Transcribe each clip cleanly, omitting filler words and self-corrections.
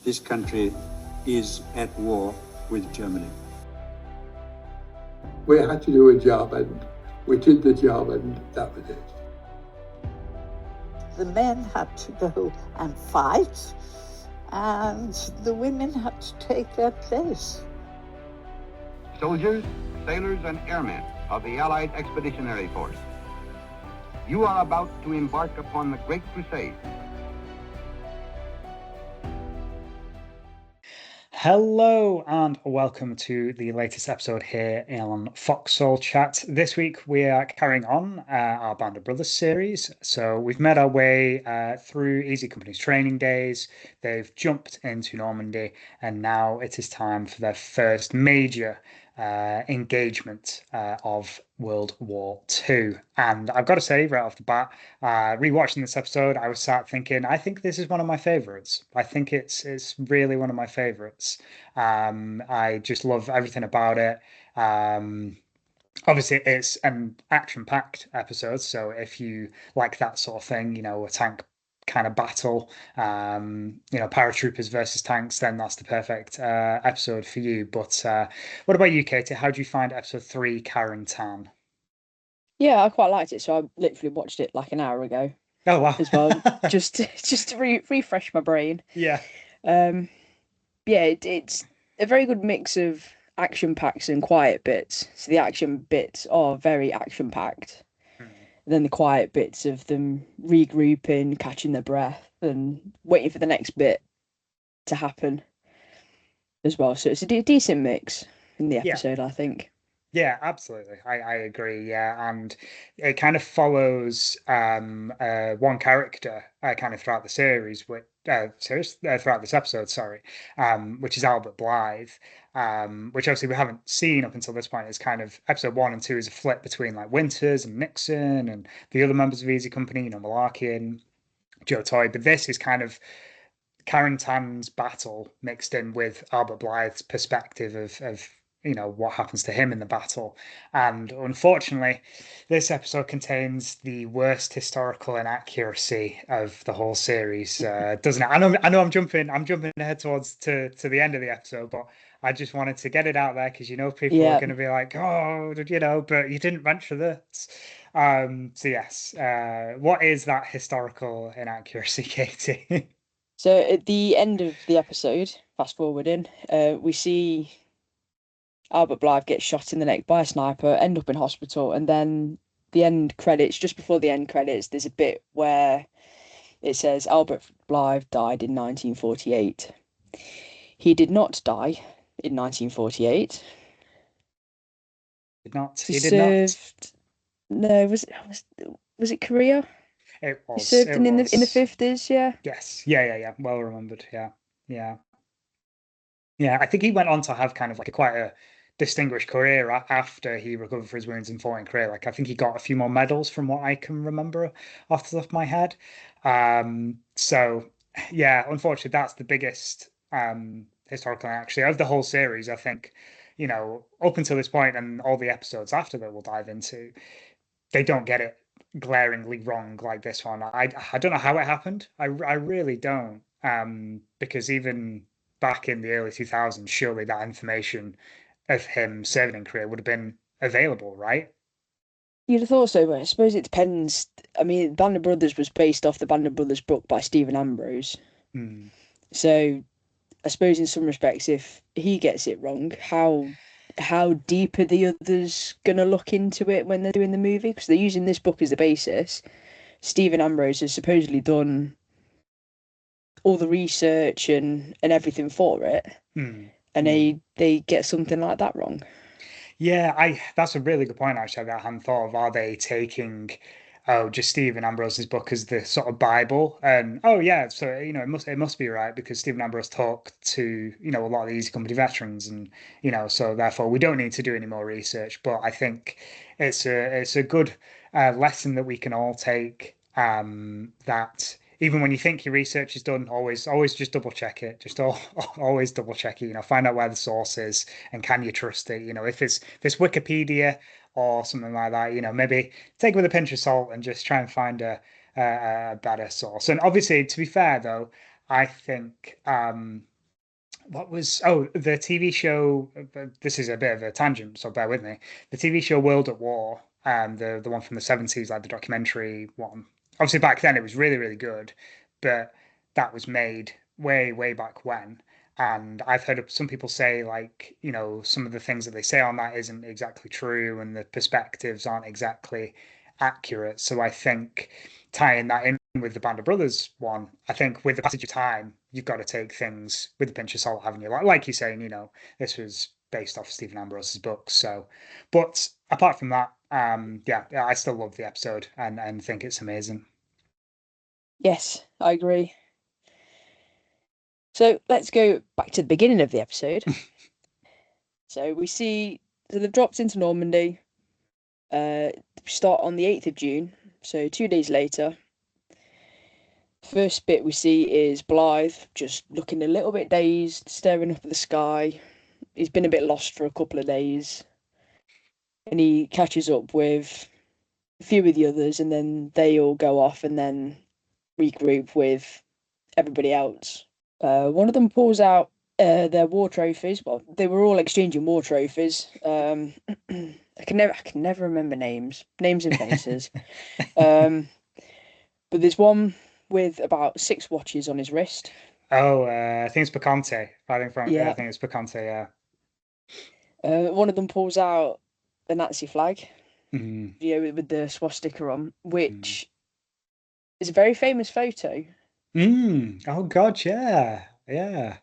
this country is at war with Germany. We had to do a job, and we did the job, and that was it. The men had to go and fight, and the women had to take their place. Soldiers, sailors, and airmen of the Allied Expeditionary Force, you are about to embark upon the Great Crusade. Hello and welcome to the latest episode here on Foxhole Chat. This week we are carrying on our Band of Brothers series. So we've made our way through Easy Company's training days. They've jumped into Normandy, and now it is time for their first major engagement of World War II. And I've got to say, right off the bat, rewatching this episode, I was sat thinking, I think this is one of my favorites. I think it's really one of my favorites. I just love everything about it. Obviously, it's an action-packed episode, so if you like that sort of thing, a tank kind of battle, paratroopers versus tanks, then that's the perfect episode for you. But what about you, Katie? How do you find episode 3, Carentan? Yeah, I quite liked it, so I literally watched it like an hour ago. Oh wow! As well, just to refresh my brain. Yeah. It's a very good mix of action packs and quiet bits. So the action bits are very action packed. Then the quiet bits of them regrouping, catching their breath, and waiting for the next bit to happen as well. So it's a decent mix in the episode, I think. Yeah, absolutely. I agree. Yeah, and it kind of follows one character kind of throughout the series, throughout this episode, sorry, which is Albert Blythe, which obviously we haven't seen up until this point. It's kind of episode 1 and 2 is a flip between like Winters and Nixon and the other members of Easy Company, Malarkey and Joe Toy. But this is kind of Carentan's battle mixed in with Albert Blythe's perspective of what happens to him in the battle. And unfortunately, this episode contains the worst historical inaccuracy of the whole series, doesn't it? I know I'm jumping ahead towards to the end of the episode, but I just wanted to get it out there because people are going to be like, oh, but you didn't mention this. So yes, what is that historical inaccuracy, Katie? So at the end of the episode, fast forwarding, we see Albert Blythe gets shot in the neck by a sniper, end up in hospital, and then the end credits, just before the end credits, there's a bit where it says Albert Blythe died in 1948. He did not die in 1948. He did not. No, was it Korea? It was. He served in the 50s, yeah. Yes. Yeah. Well remembered. Yeah. I think he went on to have kind of like quite a distinguished career after he recovered from his wounds and fought in Korea. Like I think he got a few more medals from what I can remember off the top of my head. So yeah, unfortunately, that's the biggest historical actually of the whole series. I think up until this point and all the episodes after that we'll dive into, they don't get it glaringly wrong like this one. I don't know how it happened. I really don't. Because even back in the early 2000s, surely that information of him serving in Korea would have been available, right? You'd have thought so, but I suppose it depends. I mean, Band of Brothers was based off the Band of Brothers book by Stephen Ambrose. So I suppose in some respects, if he gets it wrong, how deep are the others going to look into it when they're doing the movie? Because they're using this book as the basis. Stephen Ambrose has supposedly done all the research and everything for it, and they get something like that wrong. Yeah, that's a really good point actually that I hadn't thought of. Are they taking just Stephen Ambrose's book as the sort of Bible? And so it must be right because Stephen Ambrose talked to a lot of the Easy Company veterans, and so therefore we don't need to do any more research. But I think it's a good lesson that we can all take, that even when you think your research is done, always just double check it. Just always double check it. Find out where the source is and can you trust it. If it's Wikipedia or something like that, maybe take it with a pinch of salt and just try and find a better source. And obviously, to be fair though, I think What was the TV show? This is a bit of a tangent, so bear with me. The TV show World at War, the one from the 70s, like the documentary one. Obviously, back then it was really really good, but that was made way back when. And I've heard some people say like some of the things that they say on that isn't exactly true, and the perspectives aren't exactly accurate. So I think tying that in with the Band of Brothers one, I think with the passage of time, you've got to take things with a pinch of salt, haven't you? Like you're saying, this was based off Stephen Ambrose's books. So, but apart from that, yeah, I still love the episode and think it's amazing. Yes, I agree. So let's go back to the beginning of the episode. So they've dropped into Normandy. We start on the 8th of June, so 2 days later. First bit we see is Blythe just looking a little bit dazed, staring up at the sky. He's been a bit lost for a couple of days. And he catches up with a few of the others, and then they all go off and then regroup with everybody else. One of them pulls out their war trophies. Well, they were all exchanging war trophies. I can never remember names and faces. But there's one with about 6 watches on his wrist. Oh, I think it's Picante. Yeah. I think it's Picante. Yeah. One of them pulls out the Nazi flag, Mm. with the swastika on, which is a very famous photo. Oh God, yeah, yeah.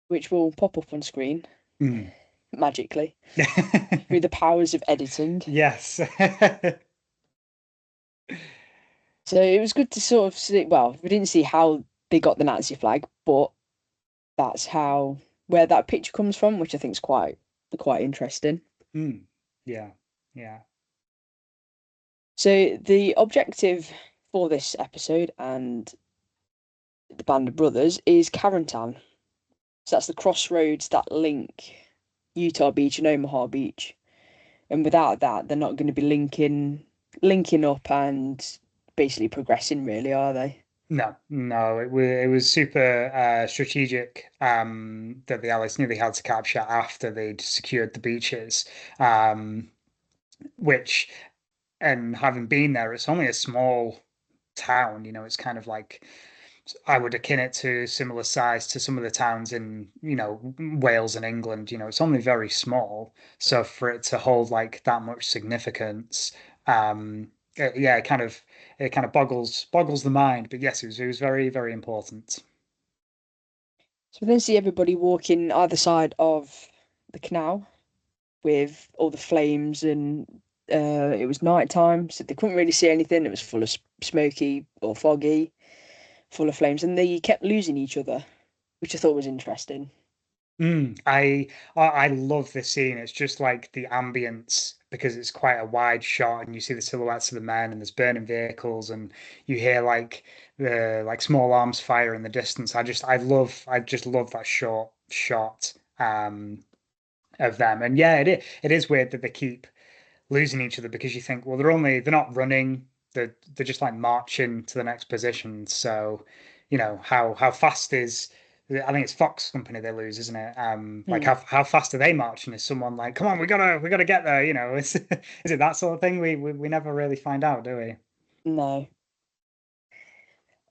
Which will pop up on screen magically Mm. through the powers of editing. Yes. So it was good to sort of see. Well, we didn't see how they got the Nazi flag, but that's where that picture comes from, which I think is quite interesting. Yeah, yeah. So the objective for this episode and the Band of Brothers is Carentan. So that's the crossroads that link Utah Beach and Omaha Beach. And without that, they're not going to be linking up and basically progressing, really, are they? No, it was super strategic that the Allies knew they had to capture after they'd secured the beaches, which, and having been there, it's only a small town, it's kind of like I would akin it to similar size to some of the towns in, Wales and England. It's only very small. So for it to hold like that much significance, yeah, it kind of boggles the mind. But yes, it was very, very important. So we then see everybody walking either side of the canal with all the flames, and it was night time, so they couldn't really see anything. It was full of smoky or foggy, full of flames, and they kept losing each other, which I thought was interesting. I love this scene. It's just like the ambience because it's quite a wide shot and you see the silhouettes of the men and there's burning vehicles and you hear like the small arms fire in the distance. I just love that short shot of them. And yeah, it is weird that they keep losing each other because you think, well, they're not running, they're just like marching to the next position. So, how fast is I think it's Fox Company they lose, isn't it? Like how fast are they marching? Is someone like, come on, we gotta get there? Is it that sort of thing? We never really find out, do we? No.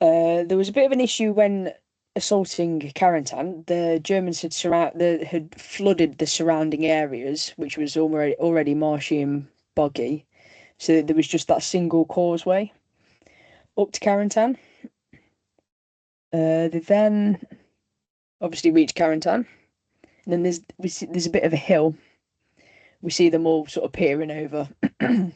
There was a bit of an issue when assaulting Carentan. The Germans had flooded the surrounding areas, which was already marshy and boggy. So there was just that single causeway up to Carentan. They then obviously reach Carentan, and then there's a bit of a hill. We see them all sort of peering over, and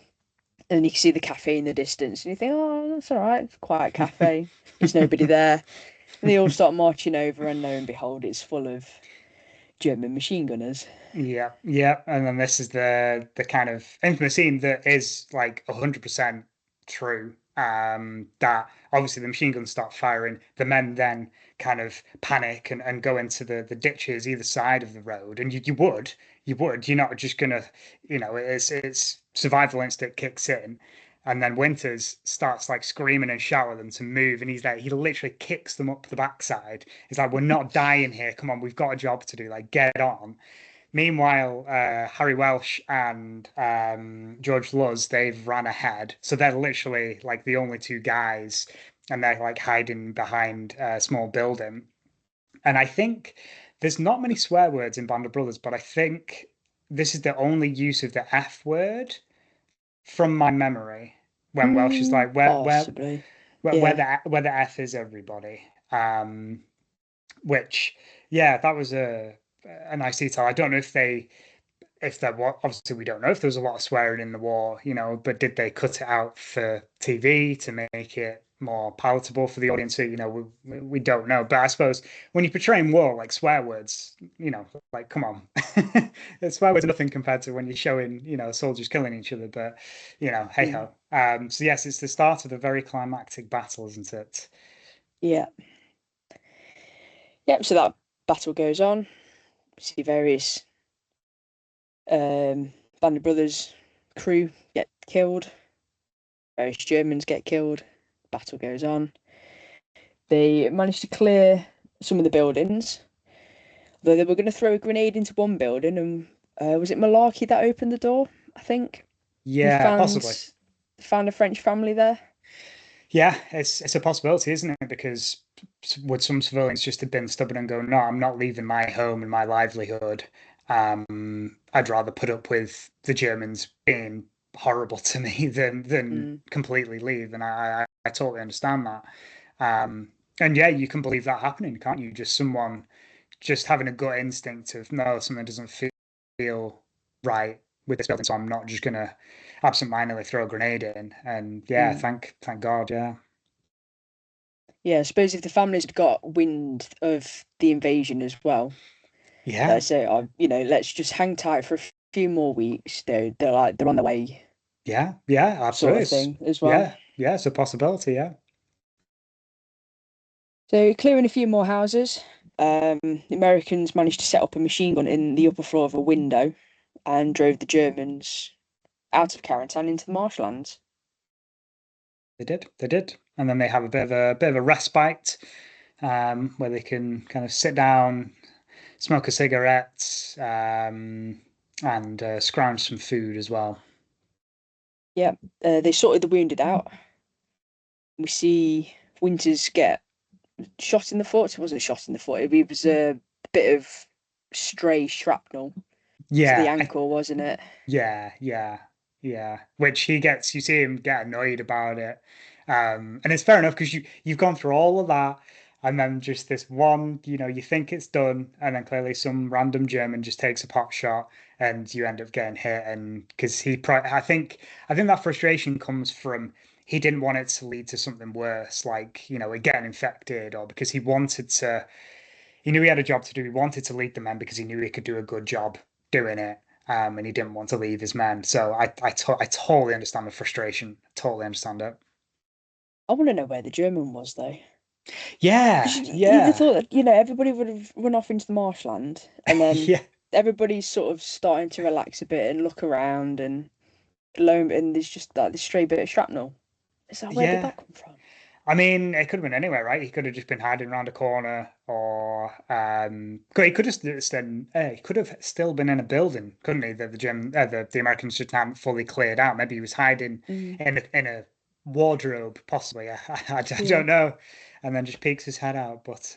you can see the cafe in the distance, and you think, oh, that's all right, it's a quiet cafe. There's nobody there. And they all start marching over, and lo and behold, it's full of German machine gunners. Yeah, yeah, and then this is the kind of infamous scene that is like 100% true. That obviously the machine guns start firing, the men then kind of panic and go into the ditches either side of the road, and you're not just gonna, it's survival instinct kicks in, And then Winters starts like screaming and shouting at them to move, and he literally kicks them up the backside. He's like, "We're not dying here. Come on, we've got a job to do. Like, get on." Meanwhile, Harry Welsh and George Luz, they've ran ahead, so they're literally like the only two guys, and they're like hiding behind a small building. And I think there's not many swear words in Band of Brothers, but I think this is the only use of the F word from my memory when Welsh is like, Possibly. where Yeah. the F is everybody. Which, yeah, that was a nice detail. I don't know if there was, obviously we don't know if there was a lot of swearing in the war, but did they cut it out for TV to make it more palatable for the audience? We don't know. But I suppose when you're portraying war, like swear words, like come on, swear words are nothing compared to when you're showing, soldiers killing each other. But hey ho. So yes, it's the start of a very climactic battle, isn't it? Yeah. Yep. So that battle goes on. We see various Band of Brothers crew get killed. Various Germans get killed. Battle goes on. They manage to clear some of the buildings, though they were going to throw a grenade into one building, and was it Malarkey that opened the door? I think he Yeah, possibly. found a French family there. Yeah, it's a possibility, isn't it? Because would some civilians just have been stubborn and go, "No, I'm not leaving my home and my livelihood. I'd rather put up with the Germans being horrible to me than completely leave." And I totally understand that. And yeah, you can believe that happening, can't you? Just someone just having a gut instinct of no, something doesn't feel right with this building, so I'm not just gonna absentmindedly throw a grenade in. And yeah, thank God, yeah. Yeah, I suppose if the families had got wind of the invasion as well, Yeah, they say, "Oh, let's just hang tight for a few more weeks." They're like they're on the way, yeah, sort absolutely. of thing as well. Yeah, it's a possibility, yeah. So clearing a few more houses, the Americans managed to set up a machine gun in the upper floor of a window and drove the Germans out of Carentan into the marshlands. They did. And then they have a bit of a respite, where they can kind of sit down, smoke a cigarette, and scrounge some food as well. Yeah, they sorted the wounded out. We see Winters get shot in the foot. It wasn't shot in the foot. It was a bit of stray shrapnel to the Yeah, ankle, wasn't it? yeah. Which he gets, you see him get annoyed about it. And it's fair enough because you've gone through all of that, and then just this one, you think it's done, and then clearly some random German just takes a pot shot, and you end up getting hit. And because I think that frustration comes from he didn't want it to lead to something worse, like it getting infected, or because he knew he had a job to do. He wanted to lead the men because he knew he could do a good job doing it. And he didn't want to leave his men. So I totally understand the frustration. Totally understand it. I want to know where the German was though. Yeah, Because you'd have yeah, thought that, everybody would have run off into the marshland and then yeah, everybody's sort of starting to relax a bit and look around and and there's just like this stray bit of shrapnel. Is that where did yeah. that come from? I mean, it could have been anywhere, right? He could have just been hiding around a corner, or he could have he could have still been in a building, couldn't he? That the Americans just hadn't fully cleared out. Maybe he was hiding Mm, in a wardrobe, possibly. I yeah. don't know, and then just peeks his head out. But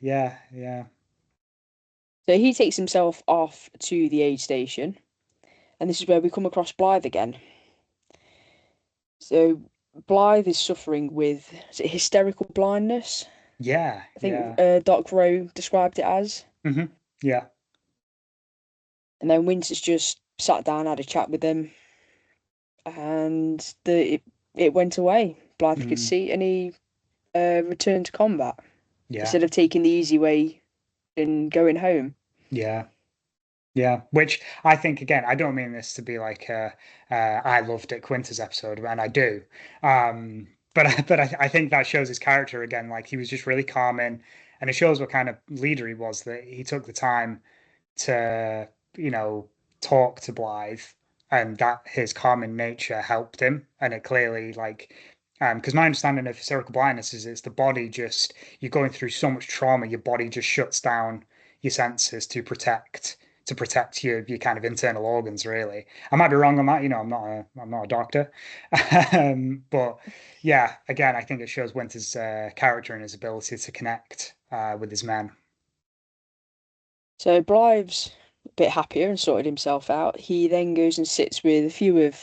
yeah. So he takes himself off to the aid station, and this is where we come across Blythe again. So Blythe is suffering with, is it hysterical blindness? Yeah, I think yeah. Doc Rowe described it as. Hmm. Yeah, And then Winters just sat down, had a chat with him, and it went away. Blythe could mm, see, and he returned to combat yeah, instead of taking the easy way and going home. yeah, yeah. Which I think, again, I don't mean this to be like I loved Dick Quinter's episode, and I do. But I think that shows his character again. Like he was just really calming, and it shows what kind of leader he was. That he took the time to, talk to Blythe, and that his calming nature helped him. And it clearly, like, because my understanding of hysterical blindness is it's the body just, you're going through so much trauma, your body just shuts down your senses to protect your kind of internal organs, really. I might be wrong on that, I'm not a doctor. But yeah, again, I think it shows Winter's character and his ability to connect with his men. So Blythe's a bit happier and sorted himself out. He then goes and sits with a few of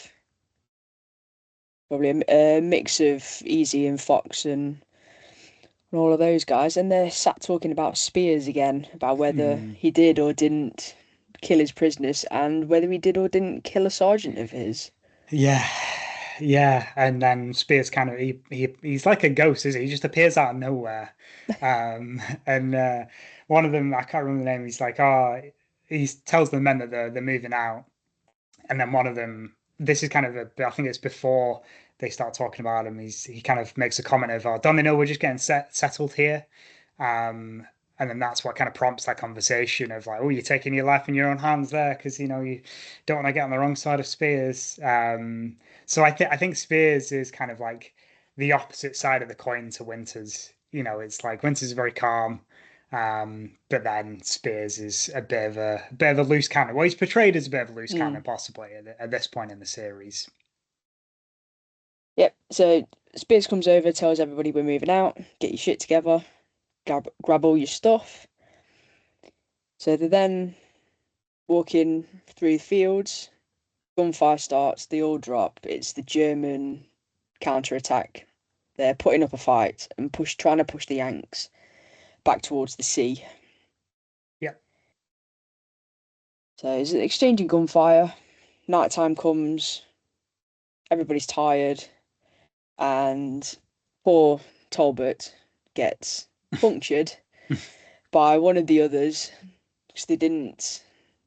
probably a mix of Easy and Fox and all of those guys, and they're sat talking about Spears again, about whether he did or didn't kill his prisoners, and whether he did or didn't kill a sergeant of his. Yeah, yeah, and then Spears kind of he's like a ghost, is he? He just appears out of nowhere. And one of them, I can't remember the name. He's like, oh, he tells the men that they're moving out, and then one of them, this is kind of I think it's before they start talking about him. He kind of makes a comment of, "Oh, don't they know we're just getting settled here?" And then that's what kind of prompts that conversation of like, "Oh, you're taking your life in your own hands there because you don't want to get on the wrong side of Spears." So I think Spears is kind of like the opposite side of the coin to Winters. It's like Winters is very calm. But then Spears is a bit of a loose cannon. Well, he's portrayed as a bit of a loose cannon, possibly at this point in the series. Yep. So Spears comes over, tells everybody we're moving out. Get your shit together. Grab all your stuff. So they're then walking through the fields. Gunfire starts. They all drop. It's the German counterattack. They're putting up a fight and trying to push the Yanks back towards the sea. Yeah. So it's exchanging gunfire. Nighttime comes. Everybody's tired, and poor Talbot gets punctured by one of the others because they didn't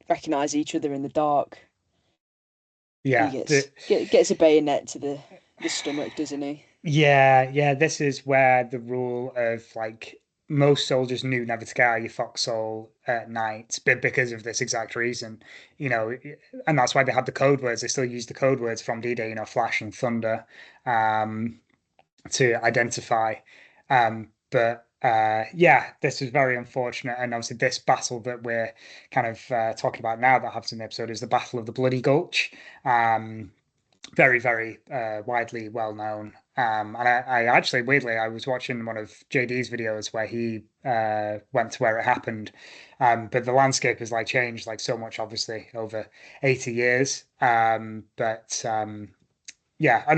recognize each other in the dark. Yeah. He gets a bayonet to the stomach, doesn't he? Yeah. This is where the rule of like most soldiers knew never to get out of your foxhole at night, but because of this exact reason, and that's why they had the code words. They still use the code words from D-Day, flash and thunder, to identify. But yeah, this is very unfortunate, and obviously this battle that we're kind of talking about now that happens in the episode is the Battle of the Bloody Gulch. Very, very widely well known. And I actually, weirdly, I was watching one of JD's videos where he went to where it happened. But the landscape has like changed like so much, obviously, over 80 years. Yeah, and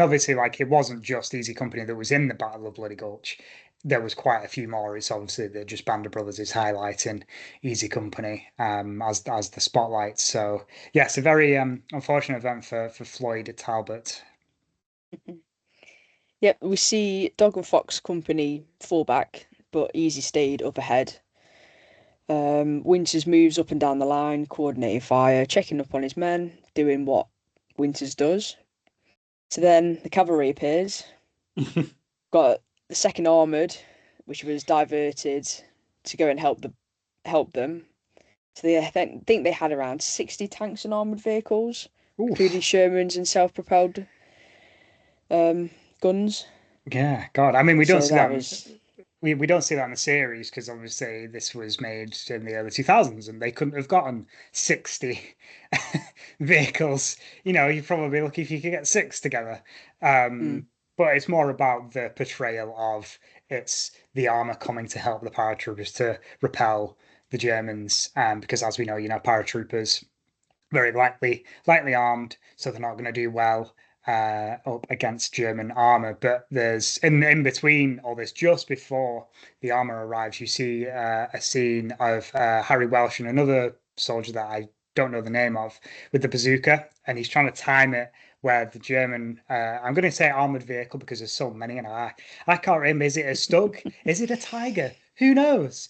obviously, like it wasn't just Easy Company that was in the Battle of Bloody Gulch. There was quite a few more. It's obviously the just Band of Brothers is highlighting Easy Company as the spotlight. So yes, a very unfortunate event for Floyd Talbot. Yep, we see Dog and Fox Company fall back, but Easy stayed up ahead. Winters moves up and down the line, coordinating fire, checking up on his men, doing what Winters does. So then the cavalry appears. Got the second armoured, which was diverted to go and help them. So they think they had around 60 tanks and armoured vehicles, including Shermans and self-propelled guns. Yeah, God. I mean, we don't So see that that. was We don't see that in the series because obviously this was made in the early 2000s and they couldn't have gotten 60 vehicles. You're probably lucky if you could get six together. But it's more about the portrayal of it's the armor coming to help the paratroopers to repel the Germans. Because as we know, paratroopers very lightly armed, so they're not going to do well up against German armor. But there's in between all this, just before the armor arrives, you see a scene of Harry Welsh and another soldier that I don't know the name of with the bazooka, and he's trying to time it where the German, I'm going to say armored vehicle because there's so many, and I can't remember. Is it a Stug? Is it a Tiger? Who knows?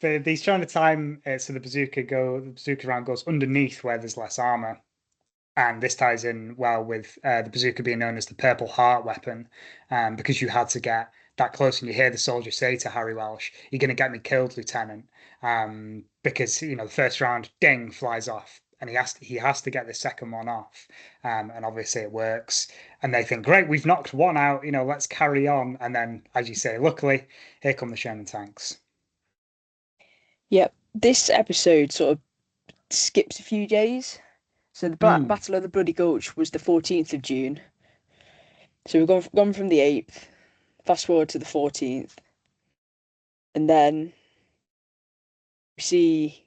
But he's trying to time it so the bazooka round goes underneath where there's less armor. And this ties in well with the bazooka being known as the Purple Heart weapon, because you had to get that close, and you hear the soldier say to Harry Welsh, "You're going to get me killed, Lieutenant," because the first round, ding, flies off, and he has to get the second one off. And obviously it works. And they think, great, we've knocked one out, let's carry on. And then, as you say, luckily, here come the Sherman tanks. Yep, this episode sort of skips a few days. So the Battle of the Bloody Gulch was the 14th of June. So we've gone from the 8th, fast forward to the 14th, and then we see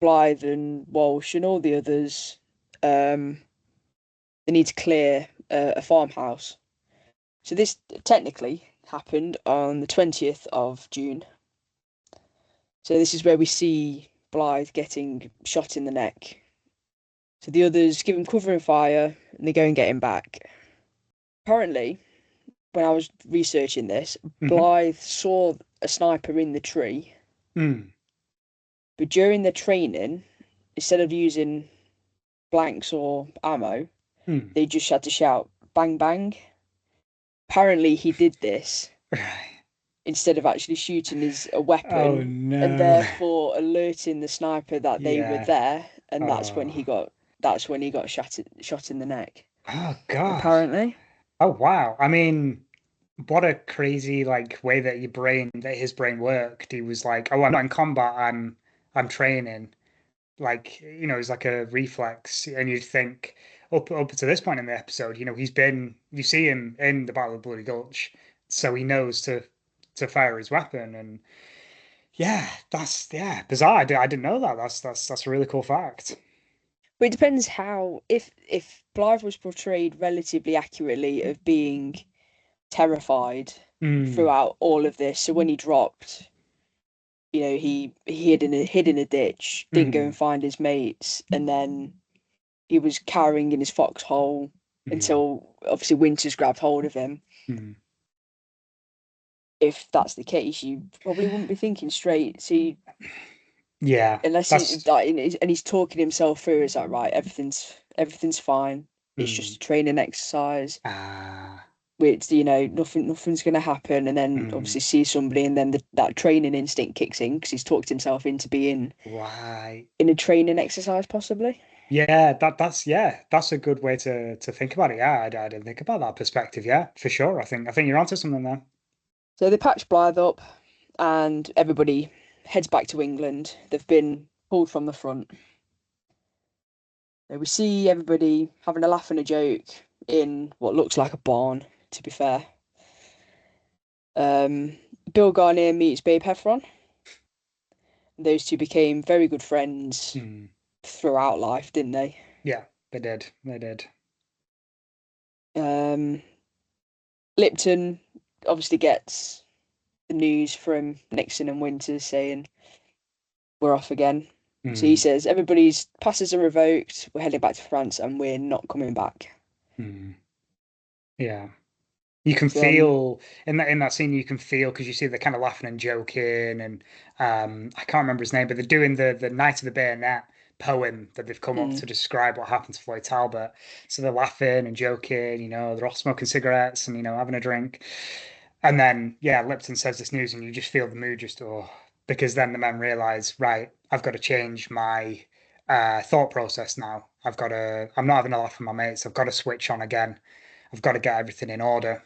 Blythe and Walsh and all the others. They need to clear a farmhouse. So this technically happened on the 20th of June. So this is where we see Blythe getting shot in the neck. So the others give him cover and fire, and they go and get him back. Apparently, when I was researching this, Blythe saw a sniper in the tree. But during the training, instead of using blanks or ammo, they just had to shout bang bang. Apparently he did this instead of actually shooting a weapon, and therefore alerting the sniper that they were there, and that's when he got shot in the neck. Oh god. Apparently. Oh wow. I mean, what a crazy way that his brain worked. He was like, oh, I'm not in combat, I'm training. It's like a reflex, and you'd think up to this point in the episode, you see him in the Battle of Bloody Gulch, so he knows to fire his weapon, and that's bizarre. I didn't know that. That's a really cool fact. But it depends how if Blythe was portrayed relatively accurately of being terrified throughout all of this. So when he dropped, he hid in a ditch, didn't go and find his mates, and then he was cowering in his foxhole until obviously Winters grabbed hold of him. If that's the case, you probably wouldn't be thinking straight. So unless he's talking himself through, it's like, right, everything's fine. It's just a training exercise. Which nothing's going to happen, and then obviously see somebody, and then that training instinct kicks in because he's talked himself into being in a training exercise, possibly. Yeah, that's a good way to think about it. Yeah, I didn't think about that perspective. Yeah, for sure. I think you're onto something there. So they patch Blythe up, and everybody heads back to England. They've been pulled from the front. So we see everybody having a laugh and a joke in what looks like a barn, to be fair. Bill Garnier meets Babe Heffron. Those two became very good friends throughout life, didn't they? Yeah, they did. They did. Lipton obviously gets the news from Nixon and Winters saying we're off again. So he says everybody's passes are revoked. We're heading back to France, and we're not coming back. Yeah. You can feel in that scene. You can feel because you see they're kind of laughing and joking, and I can't remember his name, but they're doing the Night of the Bayonet poem that they've come up to describe what happened to Floyd Talbot. So they're laughing and joking. They're all smoking cigarettes and having a drink, and then Lipton says this news, and you just feel the mood because then the men realize, right, I've got to change my thought process now. I'm not having a laugh with my mates. I've got to switch on again. I've got to get everything in order.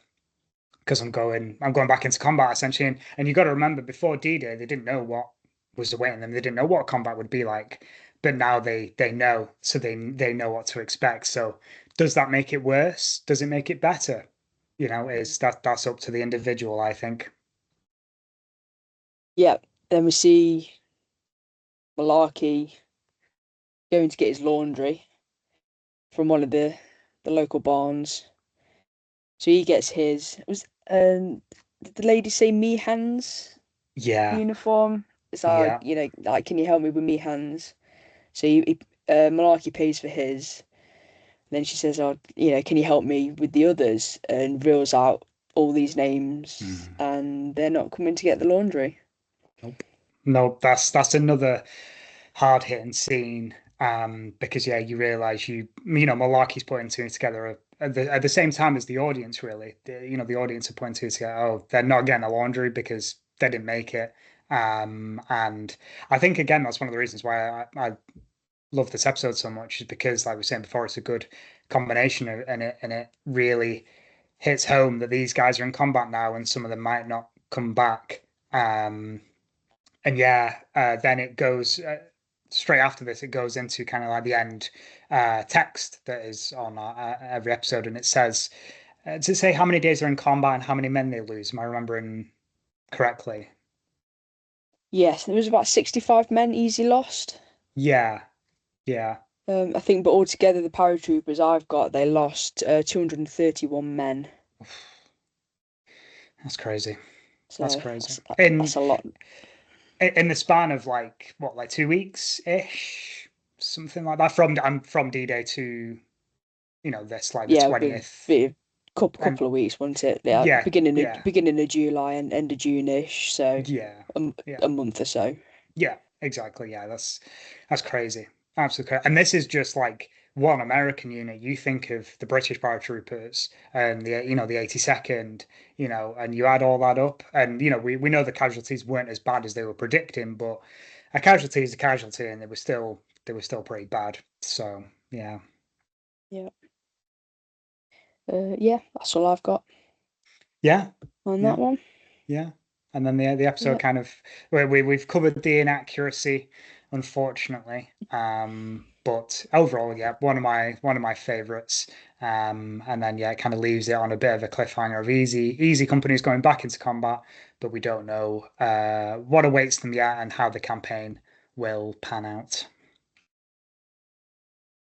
Because I'm going back into combat essentially, and you got to remember before D-Day they didn't know what was awaiting them. They didn't know what combat would be like, but now they know, so they know what to expect. So does that make it worse? Does it make it better? That's up to the individual, I think. Yeah. Then we see Malarkey going to get his laundry from one of the local barns. So he gets his. Did the lady say me hands? Yeah. Uniform. It's like can you help me with me hands? So Malarkey pays for his. And then she says, "Oh, can you help me with the others?" And reels out all these names, and they're not coming to get the laundry. Nope. That's another hard hitting scene. Because you realize Malarkey's putting two together at the same time as the audience. Really, the audience are putting two together. Oh, they're not getting the laundry because they didn't make it. And I think again that's one of the reasons why love this episode so much is because, like we were saying before, it's a good combination and it really hits home that these guys are in combat now and some of them might not come back. And yeah, then it goes straight after this. It goes into kind of like the end text that is on every episode, and it says, does it say how many days they're in combat and how many men they lose? Am I remembering correctly? Yes, there was about 65 men easy lost. Yeah, yeah. I think, but altogether, the paratroopers I've got, they lost 231 men. That's crazy. So That's crazy. that's a lot. In the span of like what, like 2 weeks ish, something like that. I'm from D-Day to, this like the Yeah, 20th. be couple And of weeks, wasn't it? Yeah, yeah, beginning of July and end of June-ish. So yeah, a month or so. yeah, exactly. Yeah, that's crazy. Absolutely crazy. And this is just like one American unit. You think of the British paratroopers and the 82nd, and you add all that up, and we know the casualties weren't as bad as they were predicting, but a casualty is a casualty, and they were still pretty bad. So yeah. Yeah. Yeah, that's all I've got Yeah. on Yeah. that one. Yeah. And then the episode kind of where we've covered the inaccuracy, unfortunately. But overall, yeah, one of my favorites. And then yeah, it kind of leaves it on a bit of a cliffhanger of easy companies going back into combat, but we don't know what awaits them yet and how the campaign will pan out.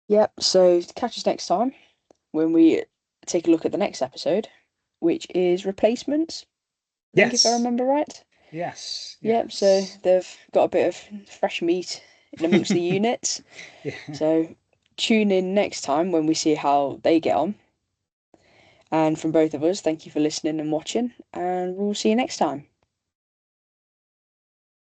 Yep, so catch us next time when we take a look at the next episode, which is replacements. I think if I Yes. remember right. Yes. Yep, so Yes. they've got a bit of fresh meat in amongst the units. Yeah. So tune in next time when we see how they get on. And from both of us, thank you for listening and watching, and we'll see you next time.